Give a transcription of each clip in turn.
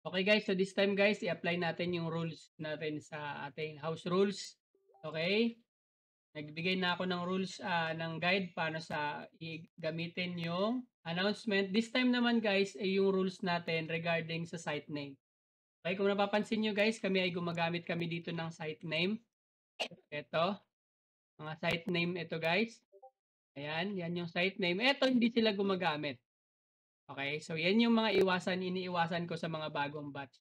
Okay guys, so this time guys, i-apply natin yung rules natin sa ating house rules. Okay? Nagbigay na ako ng rules, ng guide paano sa gamitin yung announcement. This time naman guys, ay yung rules natin regarding sa site name. Okay, kung napapansin nyo guys, kami ay gumagamit kami dito ng site name. Ito, mga site name ito guys. Ayan, yan yung site name. Ito, hindi sila gumagamit. Okay, so yan yung mga iniiwasan ko sa mga bagong batch.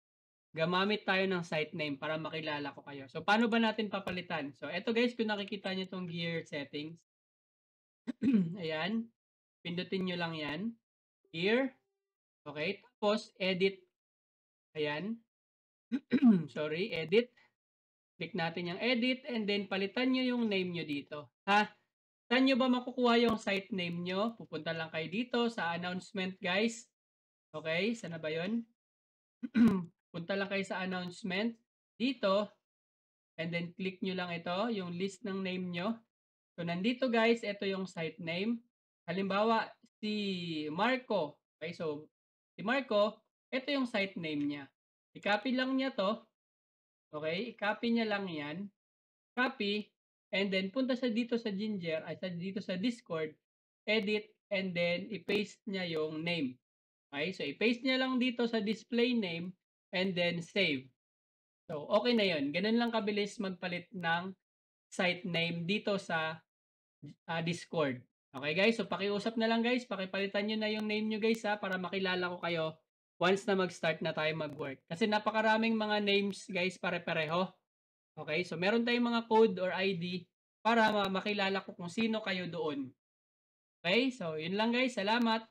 Gumamit tayo ng site name para makilala ko kayo. So, paano ba natin papalitan? So, eto guys, kung nakikita nyo itong gear settings, ayan, pindutin nyo lang yan. Gear, okay, tapos edit, ayan, sorry, edit. Click natin yung edit and then palitan nyo yung name nyo dito. Ha? Saan nyo ba makukuha yung site name nyo? Pupunta lang kayo dito sa announcement guys. Okay, sana ba yun? Punta lang kayo sa announcement. Dito, and then click nyo lang ito, yung list ng name nyo. So, nandito guys, ito yung site name. Halimbawa, si Marco. Okay, so, si Marco, ito yung site name niya. I-copy lang niya to. Okay, i-copy niya lang yan. Copy, and then punta sa dito sa Ginger, ay dito sa Discord, edit, and then i-paste niya yung name. Okay, so i-paste niya lang dito sa display name, and then save. So, okay na yun. Ganun lang kabilis magpalit ng site name dito sa Discord. Okay guys, so pakiusap na lang guys, pakipalitan nyo na yung name nyo guys para makilala ko kayo once na mag-start na tayo mag-work. Kasi napakaraming mga names guys pare-pareho. Okay, so meron tayong mga code or ID para makilala ko kung sino kayo doon. Okay, so yun lang guys, salamat.